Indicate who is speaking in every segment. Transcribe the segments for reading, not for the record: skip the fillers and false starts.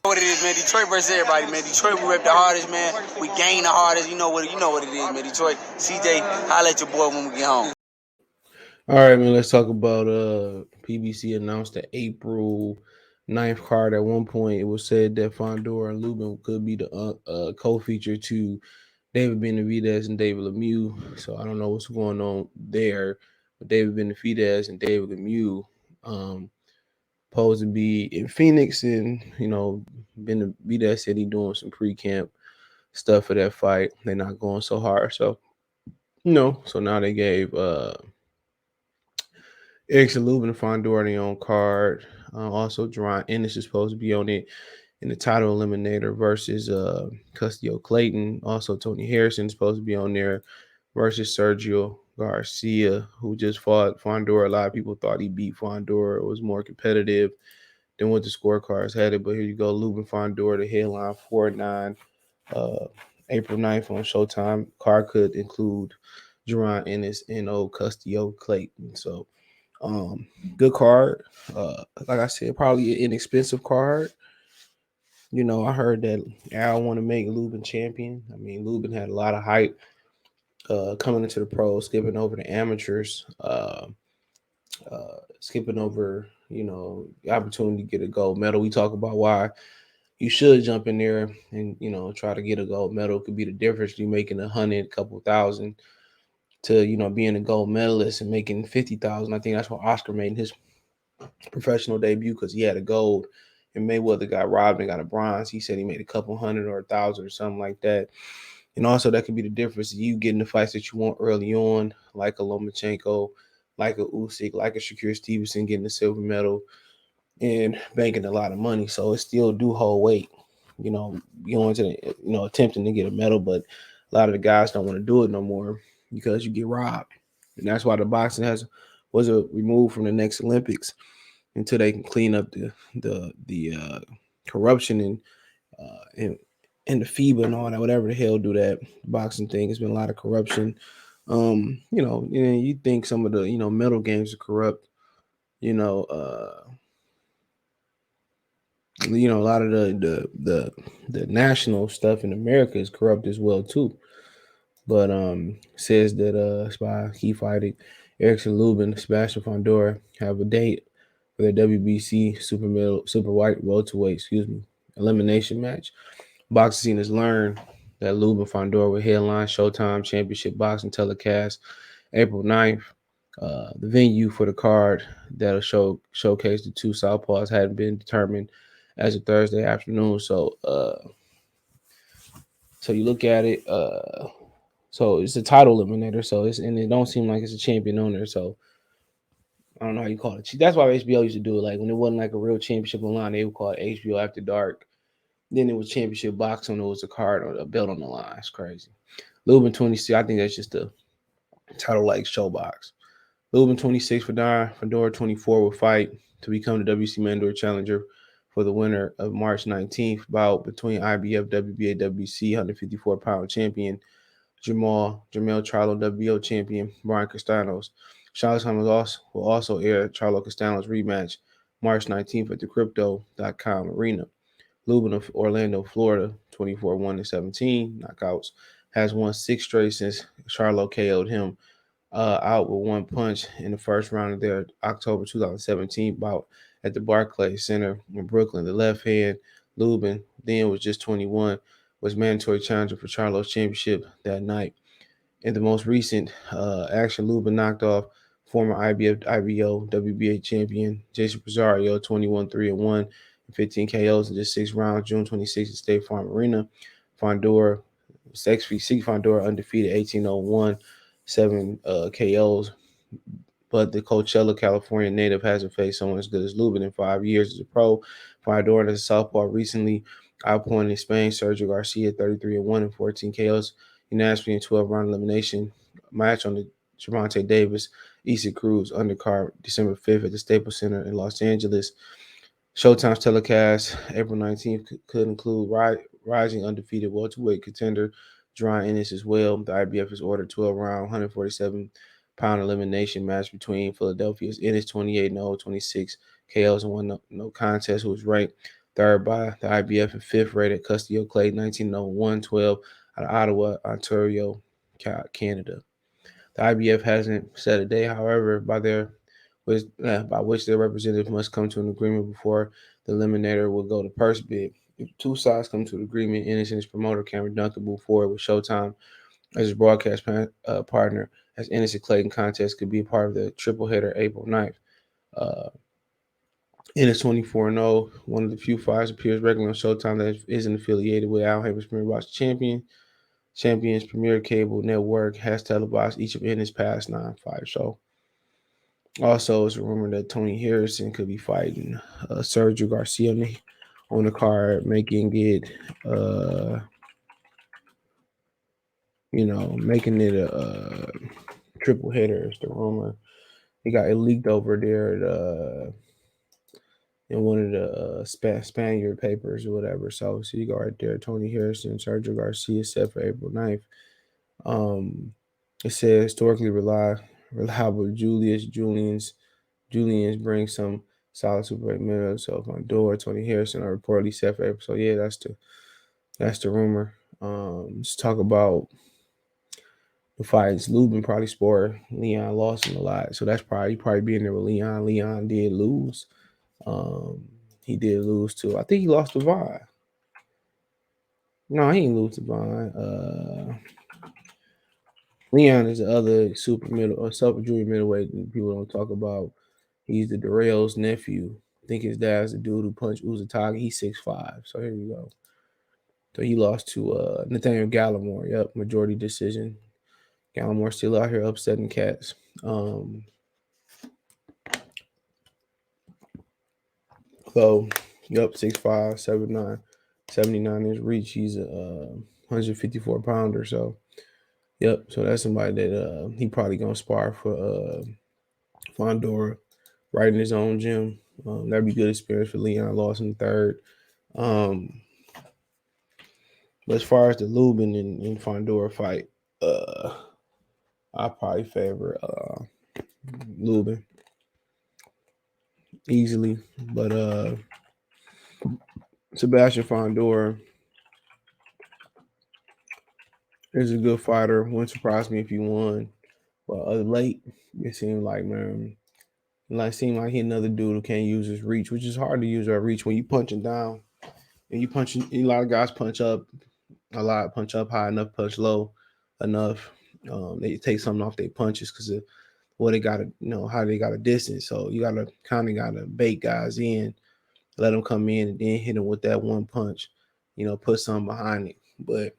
Speaker 1: What it is, man. Detroit versus everybody, man. Detroit, we rep the hardest, man. We gain the hardest. You know what it is, man. Detroit, CJ, holla at your boy when we get home.
Speaker 2: All right, man. Let's talk about PBC announced the April 9th card. At one point, it was said that Fundora and Lubin could be the co-feature to David Benavidez and David Lemieux. So I don't know what's going on there. But David Benavidez and David Lemieux supposed to be in Phoenix, and Benavidez said he doing some pre-camp stuff for that fight. They're not going so hard. So so now they gave Erickson Lubin and Fundora their own card. Also, Jaron Ennis is supposed to be on it in the title eliminator versus Custio Clayton. Also, Tony Harrison is supposed to be on there versus Sergio Garcia, who just fought Fundora. A lot of people thought he beat Fundora. It was more competitive than what the scorecards had it. But here you go, Lubin Fundora, the headline 4-9, uh, April 9th on Showtime. Card could include Jaron Ennis and old Custio Clayton. So good card. Like I said, probably an inexpensive card. I heard that Al want to make Lubin champion. I mean, Lubin had a lot of hype coming into the pros, skipping over the amateurs, skipping over, the opportunity to get a gold medal. We talk about why you should jump in there and, try to get a gold medal. It could be the difference you making 100, couple thousand to, being a gold medalist and making 50,000. I think that's what Oscar made in his professional debut because he had a gold and Mayweather got robbed and got a bronze. He said he made a couple hundred or 1,000 or something like that. And also that could be the difference. You getting the fights that you want early on, like a Lomachenko, like a Usyk, like a Shakur Stevenson getting the silver medal and banking a lot of money. So it still do hold weight. Going to attempting to get a medal, but a lot of the guys don't want to do it no more because you get robbed. And that's why the boxing was removed from the next Olympics until they can clean up the corruption and and the FIBA and all that, whatever the hell do that boxing thing. It's been a lot of corruption. And you think some of the medal games are corrupt. You know, uh, a lot of the national stuff in America is corrupt as well too. But says that it's by key fighting Erickson Lubin, Sebastian Fundora have a date for their WBC super white welterweight, elimination match. Boxing scene has learned that Lubin Fundora will headline Showtime Championship Boxing telecast April 9th. The venue for the card that'll showcase the two southpaws hadn't been determined as a Thursday afternoon. So you look at it. So it's a title eliminator. And it don't seem like it's a champion on there. So I don't know how you call it. That's why HBO used to do it. Like when it wasn't like a real championship online, they would call it HBO After Dark. Then it was championship boxing. It was a card or a belt on the line. It's crazy. Lubin 26. I think that's just a title like showbox. Lubin 26 for Fundora 24 will fight to become the WC Mandatory Challenger for the winner of March 19th bout between IBF, WBA, WBC 154-pound champion Jamel Charlo, WBO champion Brian Castanos. Showtime will also air Charlo Castanos rematch March 19th at the Crypto.com Arena. Lubin of Orlando, Florida, 24 1-17 knockouts, has won 6 straight since Charlo KO'd him out with one punch in the first round of their October 2017 bout at the Barclays Center in Brooklyn. The left hand, Lubin, then was just 21, was mandatory challenger for Charlo's championship that night. In the most recent action, Lubin knocked off former IBF, IBO, WBA champion Jason Rosario, 21-3-1, and 15 KOs in just 6 rounds, June 26th at State Farm Arena. Fundora, XVC Fundora undefeated, 18-0-1, 7 KOs. But the Coachella, California native hasn't faced someone as good as Lubin in 5 years as a pro. Fundora as a southpaw recently outpointed in Spain, Sergio Garcia, 33-1 and 14 KOs unanimously in 12-round elimination match on the Javante Davis, Issa Cruz undercard December 5th at the Staples Center in Los Angeles. Showtime's telecast April 19th could include rising undefeated welterweight contender Jaron Ennis as well. The IBF has ordered 12-round, 147-pound elimination match between Philadelphia's Ennis 28-0, 26 KOs and one no contest, who was ranked third by the IBF, and fifth rated Custio Clayton, 1901-12 out of Ottawa, Ontario, Canada. The IBF hasn't set a day, however, by which their representative must come to an agreement before the Eliminator will go to purse bid. If two sides come to an agreement, Ennis and his promoter Cameron Duncan move forward with Showtime as his broadcast partner, as Ennis and Clayton contest could be a part of the triple header April 9th. Ennis 24-0, one of the few fighters appears regularly on Showtime that isn't affiliated with Al Haber's Premier Box Champions Premier Cable Network has televised each of Ennis' past 9 fights. So, also, it's a rumor that Tony Harrison could be fighting Sergio Garcia on the card, making it, making it a triple header. Is the rumor. It got leaked over there in one of the Spaniard papers or whatever. So you go right there, Tony Harrison, Sergio Garcia set for April 9th. It says historically reliable Julians bring some solid super middle. So Fundora, Tony Harrison are reportedly set for April. So yeah, that's the rumor. Let's talk about the fights. Lubin probably spored Leon Lawson a lot. So that's probably being there with Leon. Leon did lose. He did lose to, I think he lost to Vaughn. No, he didn't lose to Vaughn. Leon is the other super junior middleweight that people don't talk about. He's the Darrell's nephew. I think his dad's the dude who punched Uzatagi. He's 6'5". So here you go. So he lost to Nathaniel Gallimore. Yep, majority decision. Gallimore still out here upsetting cats. So, yep, 6'5", 7'9", 79-inch reach. He's a 154 pounder. So, yep. So that's somebody that he probably gonna spar for Fundora, right in his own gym. That'd be good experience for Leon Lawson III. But as far as the Lubin and Fundora fight, I probably favor Lubin easily. But Sebastian Fundora is a good fighter. Wouldn't surprise me if he won. But late, it seemed like, man, seemed like he another dude who can't use his reach, which is hard to use our reach when you punching down. And you punching, a lot of guys punch up a lot, punch up high enough, punch low enough. They take something off their punches because of what they got to, how they got a distance. So you got to bait guys in, let them come in, and then hit them with that one punch, put something behind it. But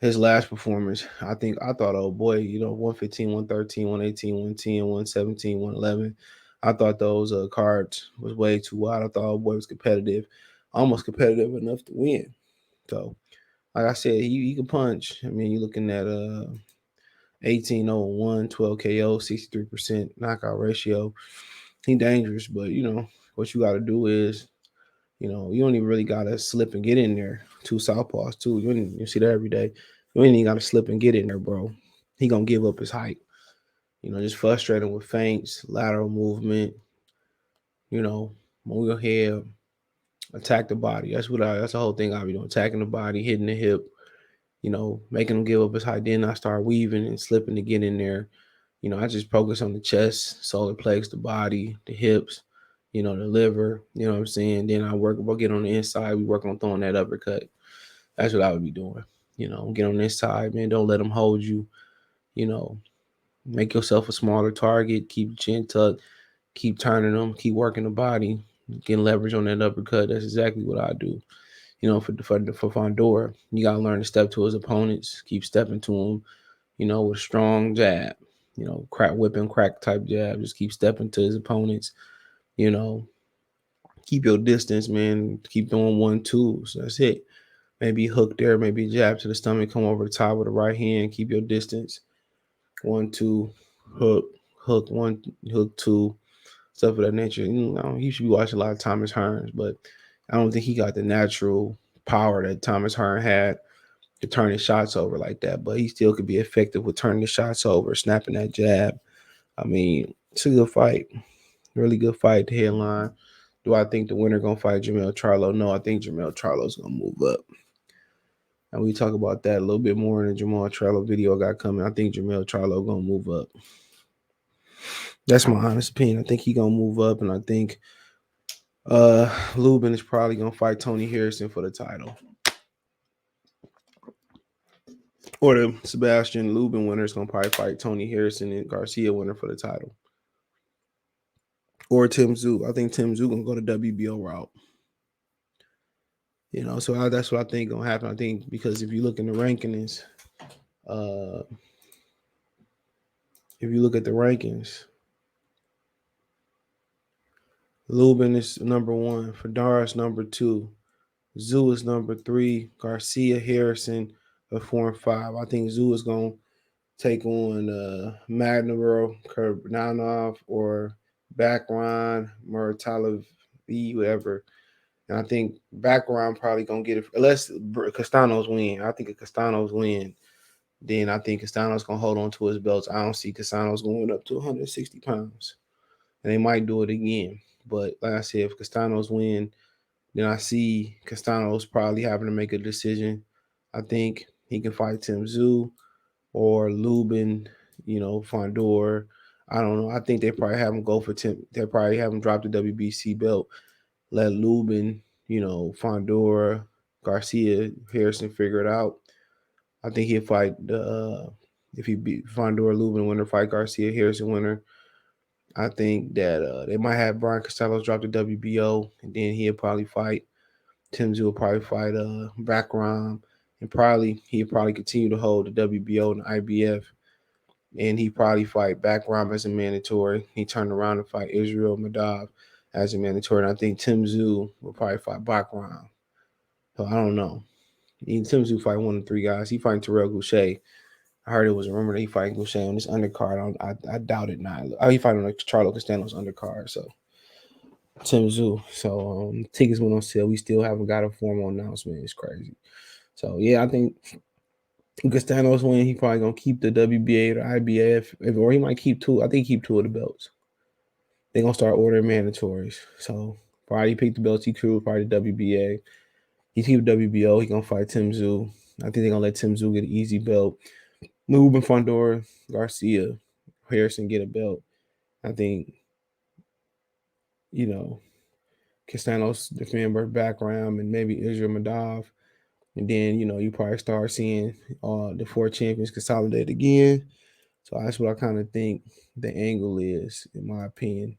Speaker 2: his last performance, I thought, oh boy, 115, 113, 118, 110, 117, 111. I thought those cards was way too wide. I thought, oh boy, was competitive, almost competitive enough to win. So, like I said, he can punch. I mean, you're looking at 18-0-1, 12 KO, 63% knockout ratio. He dangerous, but what you got to do is, you don't even really got to slip and get in there. Two southpaws too. You see that every day. You ain't even got to slip and get in there, bro. He gonna give up his height. Just frustrating with feints, lateral movement. Move your head, attack the body. That's the whole thing I be doing. Attacking the body, hitting the hip. Making him give up his height. Then I start weaving and slipping to get in there. I just focus on the chest, solar plex, the body, the hips, the liver. You know what I'm saying? Then I work about get on the inside. We work on throwing that uppercut. That's what I would be doing. Get on this side, man. Don't let them hold you. Make yourself a smaller target. Keep your chin tucked. Keep turning them. Keep working the body. Getting leverage on that uppercut. That's exactly what I do. For Fundora, you gotta learn to step to his opponents. Keep stepping to him. With a strong jab. Crack type jab. Just keep stepping to his opponents. Keep your distance, man. Keep doing 1-2s. That's it. Maybe hook there, maybe jab to the stomach, come over the top with the right hand, keep your distance. 1-2, hook, 1, hook 2, stuff of that nature. You should be watching a lot of Thomas Hearns, but I don't think he got the natural power that Thomas Hearn had to turn his shots over like that. But he still could be effective with turning the shots over, snapping that jab. I mean, it's a good fight. Really good fight, the headline. Do I think the winner gonna fight Jermell Charlo? No, I think Jermell Charlo's gonna move up. And we talk about that a little bit more in the Jermell Charlo video I got coming. I think Jermell Charlo gonna move up. That's my honest opinion. I think he gonna move up, and I think Lubin is probably gonna fight Tony Harrison for the title. Or the Sebastian Lubin winner is gonna probably fight Tony Harrison and Garcia winner for the title. Or Tim Tszyu. I think Tim Tszyu gonna go the WBO route. So that's what I think gonna happen. I think because if you look in the rankings, Lubin is number 1, Fundora is number 2, Tszyu is number 3, Garcia, Harrison are 4 and 5. I think Tszyu is gonna take on Magnaro, Kurbanov, or Bakran, Muratov, whatever. And I think Bakran probably gonna get it unless Castanos win. I think if Castanos win, then I think Castanos gonna hold on to his belts. I don't see Castanos going up to 160 pounds, and they might do it again. But like I said, if Castanos win, then I see Castanos probably having to make a decision. I think he can fight Tim Tszyu or Lubin, Fundora. I don't know. I think they probably have him go for Tim. They probably have him drop the WBC belt. Let Lubin, Fundora, Garcia, Harrison figure it out. I think he'll fight if he beat Fundora, Lubin winner, fight Garcia, Harrison winner. I think that they might have Brian Costello drop the WBO, and then he'll probably fight. Tim Tszyu will probably fight Bakram, and he'll probably continue to hold the WBO and the IBF, and he probably fight Bakram as a mandatory. He turned around and fight Israel Madov as a mandatory, and I think Tim Tszyu will probably fight Bakram. So I don't know. Tim Tszyu fight one of 3 guys. He fighting Terrell Goucher. I heard it was a rumor that he fighting Goucher on this undercard. I doubt it not. He fighting on the Charlo Castanos undercard. So Tim Tszyu. So tickets went on sale. We still haven't got a formal announcement. It's crazy. So yeah, I think Castanos win. He probably gonna keep the WBA or IBF, or he might keep 2. I think he keep 2 of the belts. They're gonna start ordering mandatories. So probably pick the belts he crew, probably the WBA. He keep WBO. He gonna fight Tim Tszyu. I think they're gonna let Tim Tszyu get an easy belt. Lubin, Fundora, Garcia, Harrison get a belt. I think, Castanos defend Bakram and maybe Israel Madov. And then, you probably start seeing the 4 champions consolidate again. So that's what I kind of think the angle is, in my opinion.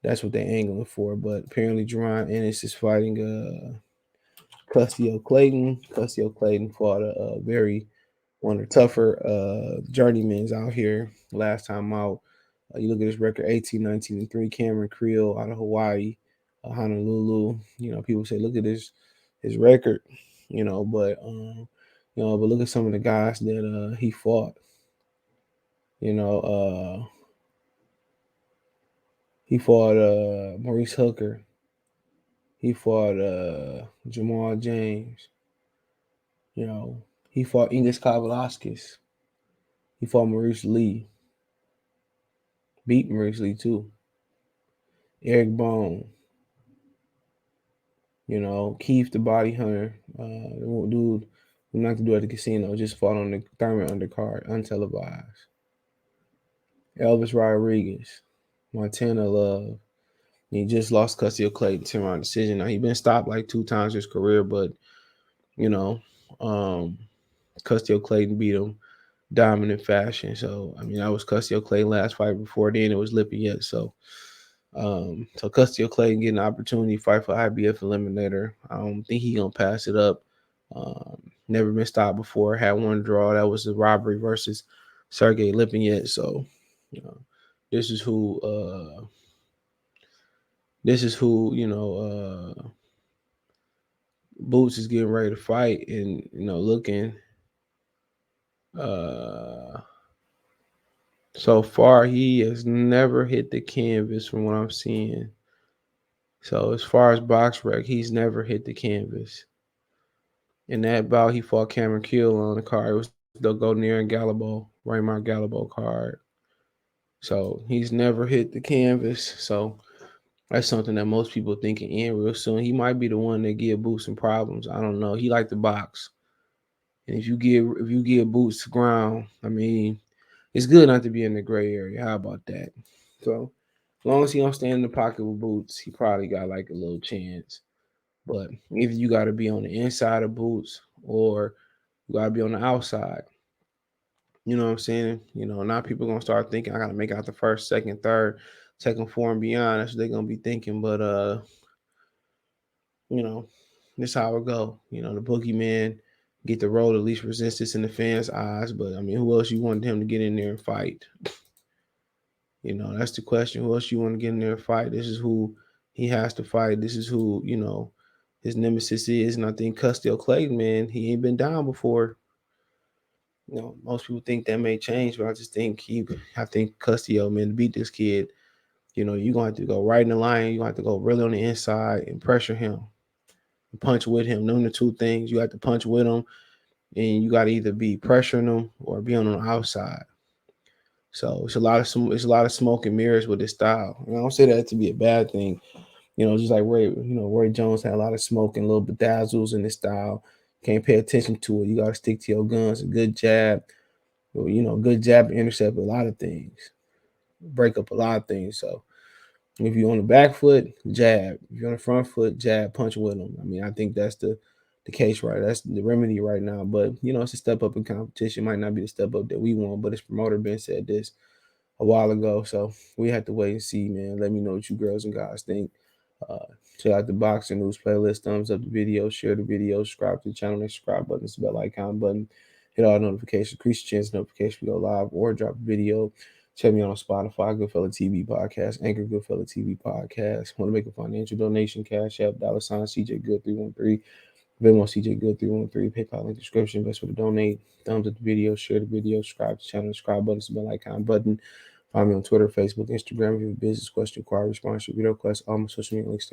Speaker 2: That's what they're angling for. But apparently Jaron Ennis is fighting Custio Clayton. Custio Clayton fought one of the tougher journeymans out here last time out. You look at his record, 18, 19, and 3. Cameron Creel out of Hawaii, Honolulu. People say, look at his record, but look at some of the guys that he fought. He fought Maurice Hooker. He fought Jamal James. He fought Ingis Kavalaskis. He fought Maurice Lee. Beat Maurice Lee too. Eric Bone. Keith the Body Hunter. Dude who not to do at the casino, just fought on the Thurman undercard, untelevised. Elvis Rodriguez. Montana Love. He just lost Custio Clayton 10-round decision. Now, he's been stopped like 2 times in his career, but, Custio Clayton beat him dominant fashion. So, that was Custio Clayton last fight. Before then, it was Lippiette. So Custio Clayton getting an opportunity to fight for IBF Eliminator. I don't think he's going to pass it up. Never been stopped before. Had 1 draw. That was the robbery versus Sergey Lippiette. So, this is who Boots is getting ready to fight, and looking so far he has never hit the canvas from what I'm seeing. So as far as box rec, he's never hit the canvas. In that bout, he fought Cameron Kill on the card. It was the Godinier and Raymar Gallibo card. So he's never hit the canvas. So That's something that most people think can end real soon. He might be the one that give Boots some problems. I don't know. He like to box, and if you give Boots ground, I mean, it's good not to be in the gray area. How about that? So as long as he don't stand in the pocket with Boots, he probably got like a little chance. But either you got to be on the inside of Boots or you got to be on the outside. You know what I'm saying? Now people gonna start thinking I gotta make out the first, second, third, second, four, and beyond. That's what they're gonna be thinking. But you know, this how it go. The boogeyman get the role of least resistance in the fans' eyes. But I mean, who else you wanted him to get in there and fight? That's the question. Who else you want to get in there and fight? This is who he has to fight. This is who, his nemesis is. And I think Custio Clayton, man, he ain't been down before. Most people think that may change, but I think Custio, man, to beat this kid, you're going to have to go right in the line. You're going to have to go really on the inside and pressure him and punch with him. Them the two things. You have to punch with him, and you got to either be pressuring him or be on the outside. So it's a lot of smoke and mirrors with this style. And I don't say that to be a bad thing. Just like Roy Jones had a lot of smoke and little bedazzles in his style. Can't pay attention to it. You got to stick to your guns. A good jab, good jab intercept a lot of things, break up a lot of things. So if you're on the back foot, jab. If you're on the front foot, jab, punch with them. I mean, I think that's the case right. That's the remedy right now. But it's a step up in competition. Might not be the step up that we want, but his promoter Ben said this a while ago. So we have to wait and see, man. Let me know what you girls and guys think. Uh, Check out the boxing news playlist. Thumbs up the video, share the video, subscribe to the channel, next subscribe button, the bell icon button, hit all notifications, increase your chance notification we go live or drop a video. Check me out on Spotify, Goodfella TV Podcast, Anchor Goodfella TV Podcast. Want to make a financial donation, Cash App, $ CJ Good 313, Venmo CJ Good 313, PayPal link description, best way to donate. Thumbs up the video, share the video, subscribe to the channel, subscribe button, the bell icon button. Find me on Twitter, Facebook, Instagram. If you have a business question, inquiry, response, video request, all my social media links.